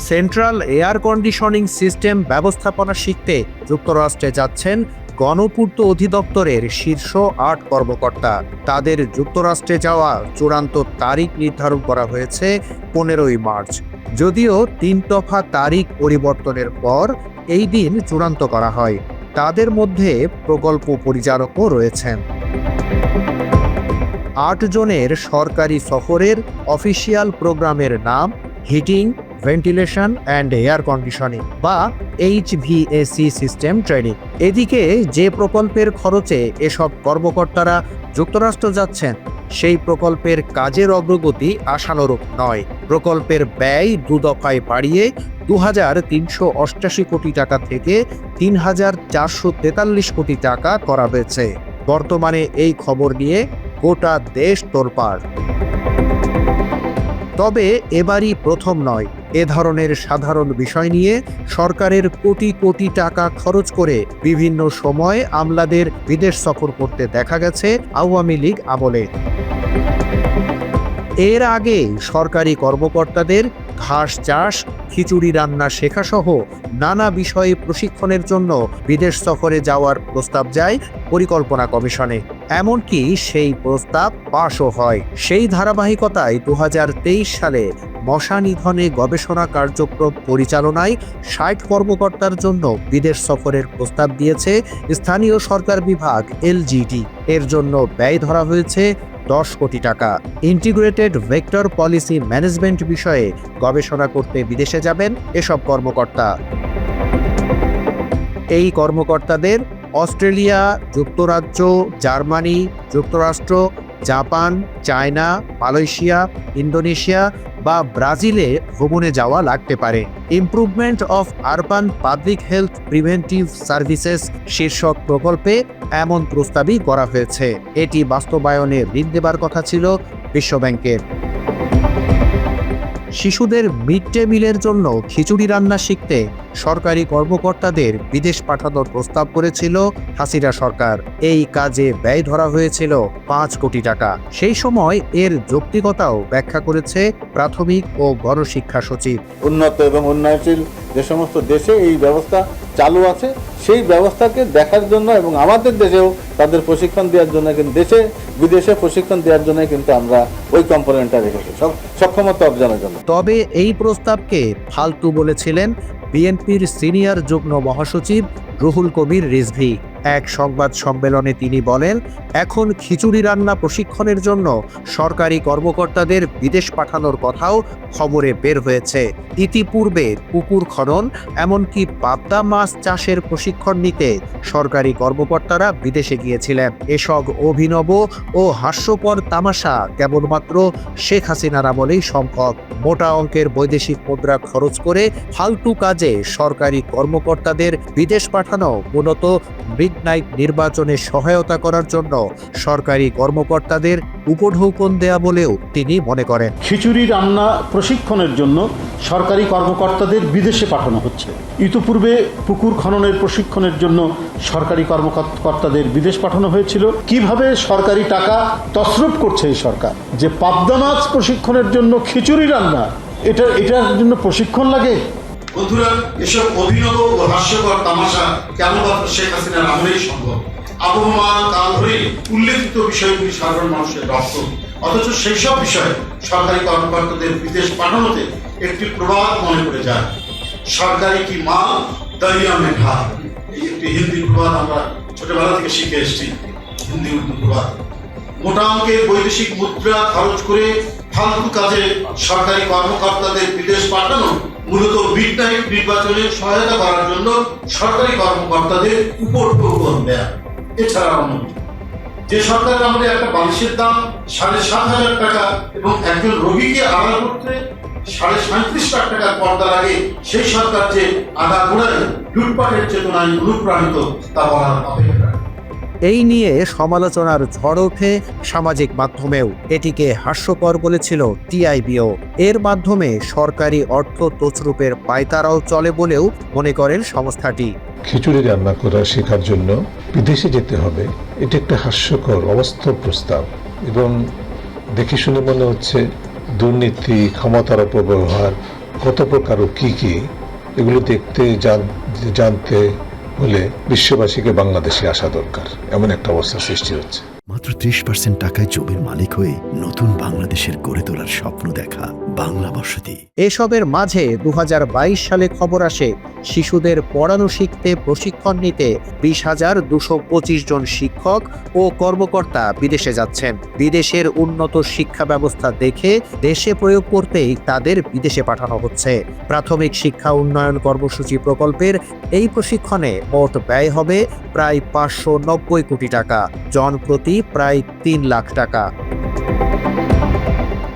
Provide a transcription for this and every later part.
Central air conditioning system ব্যবস্থাপনা শিখতে যুক্তরাষ্ট্রে যাচ্ছেন গণপূর্ত অধিদপ্তরের শীর্ষ ৮ কর্মকর্তা। তাদের যুক্তরাষ্ট্রে যাওয়া চূড়ান্ত তারিখ নির্ধারণ করা হয়েছে ১৫ই মার্চ। যদিও ৩ দফা তারিখ পরিবর্তনের পর এই দিন চূড়ান্ত করা হয়। তাদের মধ্যে প্রকল্প পরিচালকও রয়েছেন। ৮ জনের সরকারি সফরের অফিসিয়াল প্রোগ্রামের নাম heating, ventilation and air conditioning বা HVAC সিস্টেম ট্রেনিং। এদিকে যে প্রকল্পের খরচে এসব কর্মকর্তারা যুক্তরাষ্ট্র যাচ্ছেন, সেই প্রকল্পের কাজের অগ্রগতি আশানুরূপ নয়। প্রকল্পের ব্যয় ২ দফায় বাড়িয়ে ২,৩৮৮ কোটি টাকা থেকে ৩,৪৪৩ কোটি টাকা করা হয়েছে। বর্তমানে এই খবর নিয়ে গোটা দেশ তোলপাড়। তবে এবারই প্রথম নয়, এ ধরনের সাধারণ বিষয় নিয়ে সরকারের কোটি কোটি টাকা খরচ করে বিভিন্ন সময় আমলাদের বিদেশ সফর করতে দেখা গেছে আওয়ামী লীগ আমলে। এর আগে সরকারি কর্মকর্তাদের ঘাস চাষ, খিচুড়ি রান্না শেখাসহ নানা বিষয়ে প্রশিক্ষণের জন্য বিদেশ সফরে যাওয়ার প্রস্তাব যায় পরিকল্পনা কমিশনে। এমনকি সেই প্রস্তাব পাশও হয়। সেই ধারাবাহিকতায় ২০২৩ সালে মশা নিধনে গবেষণা কার্যক্রম পরিচালনায় ৬০ কর্মকর্তার জন্য বিদেশ সফরের প্রস্তাব দিয়েছে স্থানীয় সরকার বিভাগ LGD। এর জন্য ব্যয় ধরা হয়েছে ১০ কোটি টাকা। ইন্টিগ্রেটেড ভেক্টর পলিসি ম্যানেজমেন্ট বিষয়ে গবেষণা করতে বিদেশে যাবেন এসব কর্মকর্তা। এই কর্মকর্তাদের অস্ট্রেলিয়া, যুক্তরাজ্য, জার্মানি, যুক্তরাষ্ট্র, জাপান, চায়না, মালয়েশিয়া, ইন্দোনেশিয়া বা ব্রাজিলে ভ্রমণে যাওয়া লাগতে পারে। Improvement of urban public health preventive services শীর্ষক প্রকল্পে এমন প্রস্তাবই করা হয়েছে। এটি বাস্তবায়নে ঋণ দেবার কথা ছিল বিশ্বব্যাংকের। শিশুদের মিড ডে মিলের জন্য খিচুড়ি রান্না শিখতে সরকারি কর্মকর্তাদের বিদেশ পাঠানোর প্রস্তাব করেছিল হাসিনা সরকার। এই কাজে ব্যয় ধরা হয়েছিল ৫ কোটি টাকা। সেই সময় এর যৌক্তিকতাও ব্যাখ্যা করেছে প্রাথমিক ও গণশিক্ষা সচিব। উন্নত এবং উন্নয়নশীল যে সমস্ত দেশে এই ব্যবস্থা চালু আছে, সেই ব্যবস্থাকে দেখার জন্য এবং আমাদের দেশেও তাদের প্রশিক্ষণ দেওয়ার জন্য, কিন্তু দেশে বিদেশে প্রশিক্ষণ দেওয়ার জন্য কিন্তু আমরা ওই কম্পোনেন্টটা রেখেছি সক্ষমতা অর্জনের জন্য। তবে এই প্রস্তাবকে ফালতু বলেছিলেন বিএনপির সিনিয়র যুগ্ম মহাসচিব রুহুল কবির রিজভী। এক সংবাদ সম্মেলনে তিনি বলেন, এখন খিচুড়ি রান্না প্রশিক্ষণের জন্য সরকারি কর্মকর্তাদের বিদেশ পাঠানোর কথাও খবরে বের হয়েছে। ইতিপূর্বে পুকুর খনন, এমনকি পাবদা মাছ চাষের প্রশিক্ষণ নিতে সরকারি কর্মকর্তারা বিদেশে গিয়েছিলেন। এসব অভিনব ও হাস্যকর তামাশা কেবলমাত্র শেখ হাসিনার আমলেই সম্ভব। মোটা অঙ্কের বৈদেশিক মুদ্রা খরচ করে ফালতু কাজে সরকারি কর্মকর্তাদের বিদেশ পাঠানো মূলত মিডনাইট নির্বাচনে সহায়তা করার জন্য সরকারি কর্মকর্তাদের উপঢৌকন দেয়া বলেও তিনি মনে করেন। খিচুড়ি রান্না প্রশিক্ষণের জন্য সরকারি কর্মকর্তাদের বিদেশে পাঠানো হচ্ছে। ইতিপূর্বে পুকুর খননের প্রশিক্ষণের জন্য সরকারি কর্মকর্তাদের বিদেশ পাঠানো হয়েছিল। কিভাবে সরকারি টাকা তছরূপ করছে এই সরকার, যে পাবদা মাছ প্রশিক্ষণের জন্য খিচুড়ি রান্না, এটার জন্য প্রশিক্ষণ লাগে? বন্ধুরা, এসব অভিনব ও হাস্যকর তামাশা কেবলমাত্র শেখ হাসিনার আমলেই সম্ভব। আবহমান কাল ধরে উল্লেখিত বিষয়গুলি সাধারণ মানুষের রক্ত, অথচ সেই সব বিষয়ে সরকারি কর্মকর্তাদের বিদেশ পাঠানোতে একটি প্রবাদ মনে পড়ে যায়, সরকারি কি মাল দরিয়া মে ঢাল। এই একটি হিন্দি প্রবাদ আমরা ছোটবেলা থেকে শিখে এসেছি, হিন্দি উর্দু প্রবাদ। মোটা অঙ্কের বৈদেশিক মুদ্রা খরচ করে ফালতু কাজে সরকারি কর্মকর্তাদের বিদেশ পাঠানো মূলত মিডনাইট নির্বাচনে সহায়তা করার জন্য সরকারি কর্মকর্তাদের উপঢৌকন দেয়া। এছাড়া যে সরকারের আমাদের একটা বালিশের দাম ৭,৫০০ টাকা এবং একজন রোগীকে আড়াল করতে ৩৭.৫ লাখ টাকার পর্দা লাগে, সেই সরকার যে আগাগোড়ায় লুটপাটের চেতনায় অনুপ্রাণিত তা বলার অপেক্ষা। এই নিয়ে সমালোচনার ঝড় ওঠে সামাজিক মাধ্যমেও। এটিকে হাস্যকর বলেছিল টিআইবিও। এর মাধ্যমে সরকারি অর্থ তছরূপের পায়তারাও চলে বলেও মনে করেন সংস্থাটি। খিচুড়ি রান্না করা শেখার জন্য বিদেশে যেতে হবে, এটি একটা হাস্যকর অবাস্তব প্রস্তাব এবং দেখে শুনে মনে হচ্ছে দুর্নীতি, ক্ষমতার অপব্যবহার, কত প্রকার ও কি কি, এগুলো দেখতে জানতে হলে বিশ্ববাসীকে বাংলাদেশে আসা দরকার। এমন একটা অবস্থা সৃষ্টি হচ্ছে। মাত্র 30% টাকায় জমির মালিক হয়ে নতুন বাংলাদেশের গড়ে তোলার স্বপ্ন দেখা বাংলা বসতি। এসবের মাঝে 2022 সালে খবর আসে শিশুদের পড়ানো শিখতে প্রশিক্ষণ নিতে 20,225 জন শিক্ষক ও কর্মকর্তা বিদেশে যাচ্ছেন। বিদেশের উন্নত শিক্ষা ব্যবস্থা দেখে দেশে প্রয়োগ করতেই তাদের বিদেশে পাঠানো হচ্ছে। প্রাথমিক শিক্ষা উন্নয়ন কর্মসূচি প্রকল্পের এই প্রশিক্ষণে মোট ব্যয় হবে প্রায় 590 কোটি টাকা, জনপ্রতি প্রায় 3 লাখ টাকা।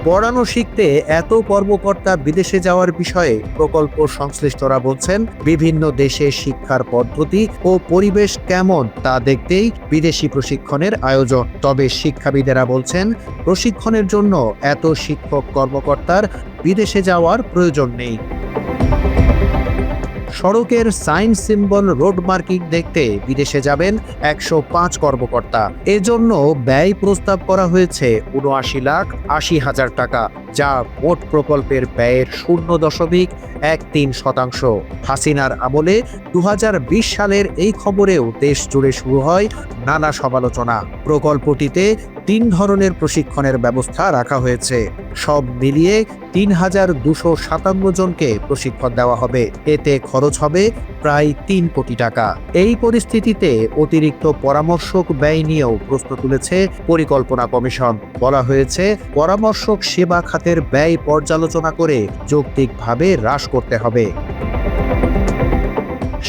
পড়ানো শিখতে এত কর্মকর্তা বিদেশে যাওয়ার বিষয়ে প্রকল্প সংশ্লিষ্টরা বলছেন, বিভিন্ন দেশে শিক্ষার পদ্ধতি ও পরিবেশ কেমন তা দেখতেই বিদেশি প্রশিক্ষণের আয়োজন। তবে শিক্ষাবিদেরা বলছেন, প্রশিক্ষণের জন্য এত শিক্ষক কর্মকর্তার বিদেশে যাওয়ার প্রয়োজন নেই। সড়কের সাইন সিম্বল রোড মার্কিং দেখতে বিদেশে যাবেন 105 কর্মকর্তা। এজন্য ব্যয় প্রস্তাব করা হয়েছে 79,80,000 টাকা, যা মোট প্রকল্পের ব্যয়ের 0.13%। হাসিনার আমলে 2020 সালের এই খবরেও দেশ জুড়ে শুরু হয় নানা সমালোচনা। প্রকল্পটিতে 3 ধরনের প্রশিক্ষণের ব্যবস্থা রাখা হয়েছে। সব মিলিয়ে 3,257 জনকে প্রশিক্ষণ দেওয়া হবে। এতে খরচ হবে প্রায় 3 কোটি টাকা। এই পরিস্থিতিতে অতিরিক্ত পরামর্শক ব্যয় নিয়েও প্রশ্ন তুলেছে পরিকল্পনা কমিশন। বলা হয়েছে, পরামর্শক সেবা খাতের ব্যয় পর্যালোচনা করে যৌক্তিকভাবে হ্রাস করতে হবে।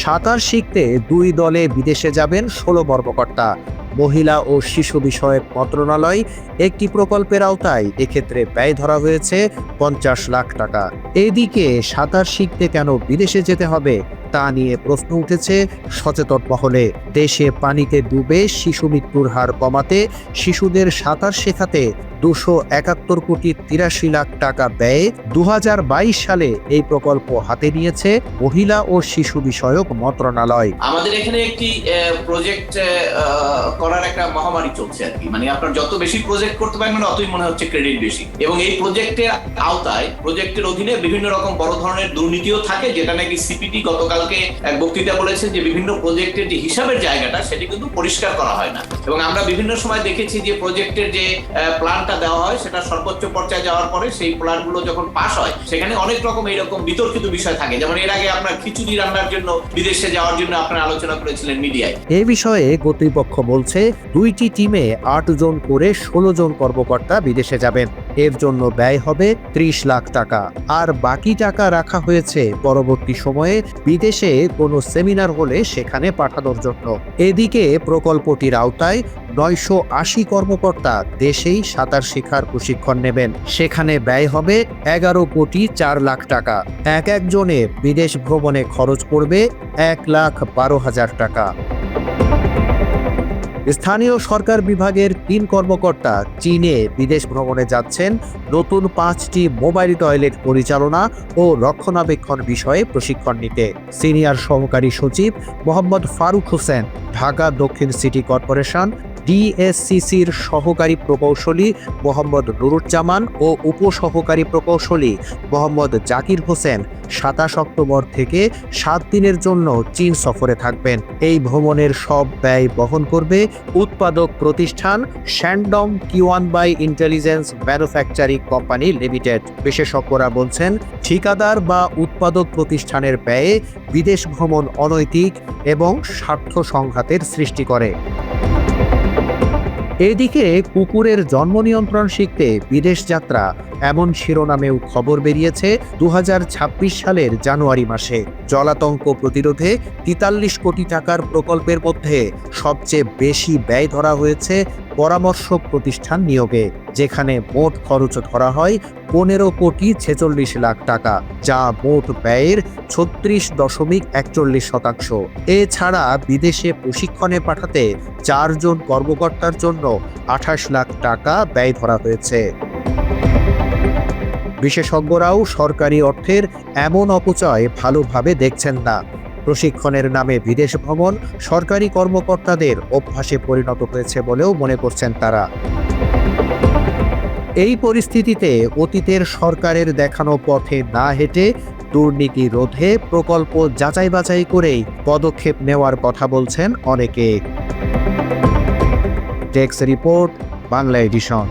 সাঁতার শিখতে 2 দলে বিদেশে যাবেন 16 কর্মকর্তা। মহিলা ও শিশু বিষয়ক মন্ত্রণালয় একটি প্রকল্পের আওতায় এক্ষেত্রে ব্যয় ধরা হয়েছে 50 লাখ টাকা। এদিকে সাঁতার শিখতে কেন বিদেশে যেতে হবে তা নিয়ে প্রশ্ন উঠেছে সচেতন মহলে। দেশে পানিতে ডুবে শিশু মৃত্যুর হার কমাতে শিশুদের সাঁতার শেখাতে 271 কোটি 83 লাখ টাকা ব্যয়ে 2022 সালে এই প্রকল্প হাতে নিয়েছে মহিলা ও শিশু বিষয়ক মন্ত্রণালয়। আমাদের এখানে একটি প্রজেক্ট করার একটা মহামারী চলছে আর কি, মানে আপনার যত বেশি প্রজেক্ট করতে পারেন অতই মনে হচ্ছে ক্রেডিট বেশি, এবং এই প্রজেক্টের আওতায় প্রজেক্টের অধীনে বিভিন্ন রকম বড় ধরনের দুর্নীতিও থাকে, যেটা নাকি সিপিটি গতকালকে এক বক্তৃতা বলেছেন যে বিভিন্ন প্রজেক্টের যে হিসাবের জায়গাটা সেটি কিন্তু পরিষ্কার করা হয় না। এবং আমরা বিভিন্ন সময় দেখেছি যে প্রজেক্টের যে প্ল্যানটা দেওয়া হয় সেটা সর্বোচ্চ পর্যায়ে যাওয়ার পরে সেই প্ল্যানগুলো যখন পাস হয় সেখানে অনেক রকম এইরকম বিতর্কিত বিষয় থাকে। যেমন এর আগে আপনার খিচুড়ি রান্নার জন্য বিদেশে যাওয়ার জন্য আপনারা আলোচনা করেছিলেন মিডিয়ায়। এ বিষয়ে কর্তৃপক্ষ বলছে, 2টি টিমে 8 জন করে 16 জন কর্মকর্তা বিদেশে যাবেন। এর জন্য ব্যয় হবে 30 লাখ টাকা। আর বাকি টাকা রাখা হয়েছে পরবর্তী সময়ে বিদেশে কোনো সেমিনার হলে সেখানে পাঠানোর জন্য। এদিকে প্রকল্পটির আওতায় 980 কর্মকর্তা দেশেই সাঁতার শেখার প্রশিক্ষণ নেবেন। সেখানে ব্যয় হবে 11 কোটি 4 লাখ টাকা। একজনে বিদেশ ভ্রমণে খরচ পড়বে 1,12,000 টাকা। স্থানীয় সরকার বিভাগের 3 কর্মকর্তা চীনে বিদেশ ভ্রমণে যাচ্ছেন নতুন 5টি মোবাইল টয়লেট পরিচালনা ও রক্ষণাবেক্ষণ বিষয়ে প্রশিক্ষণ নিতে। সিনিয়র সহকারী সচিব মোহাম্মদ ফারুক হোসেন, ঢাকা দক্ষিণ সিটি কর্পোরেশন ডিএসসিসির সহকারী প্রকৌশলী মোহাম্মদ নুরুজ্জামান ও উপসহকারী প্রকৌশলী মোহাম্মদ জাকির হোসেন 27 অক্টোবর থেকে 7 দিনের জন্য চীন সফরে থাকবেন। এই ভ্রমণের সব ব্যয় বহন করবে উৎপাদক প্রতিষ্ঠান শ্যানডং কিওয়ানবাই ইন্টেলিজেন্স ম্যানুফ্যাকচারিং কোম্পানি লিমিটেড। বিশেষজ্ঞরা বলছেন, ঠিকাদার বা উৎপাদক প্রতিষ্ঠানের ব্যয়ে বিদেশ ভ্রমণ অনৈতিক এবং স্বার্থ সংঘাতের সৃষ্টি করে। এদিকে কুকুরের জন্ম নিয়ন্ত্রণ শিখতে বিদেশ যাত্রা এমন শিরোনামেও খবর বেরিয়েছে 2026 সালের জানুয়ারি মাসে। জলাতঙ্ক প্রতিরোধে 43 কোটি টাকার প্রকল্পের মধ্যে সবচেয়ে বেশি ব্যয় ধরা হয়েছে পরামর্শক প্রতিষ্ঠান নিয়োগে, যেখানে মোট খরচ ধরা হয় 15 কোটি 46 লাখ টাকা, যা মোট ব্যয়ের 36.41%। এছাড়া বিদেশে প্রশিক্ষণে পাঠাতে 4 জন কর্মকর্তার জন্য 28 লাখ টাকা ব্যয় ধরা হয়েছে। বিশেষজ্ঞরাও সরকারি অর্থের এমন অপচয় ভালোভাবে দেখছেন না। প্রশিক্ষণের নামে বিদেশ ভ্রমণ সরকারি কর্মকর্তাদের অভ্যাসে পরিণত হয়েছে বলেও মনে করছেন তারা। এই পরিস্থিতিতে অতীতের সরকারের দেখানো পথে না হেঁটে দুর্নীতি রোধে প্রকল্প যাচাই বাছাই করেই পদক্ষেপ নেওয়ার কথা বলছেন অনেকে। Desk report, Bangla addition.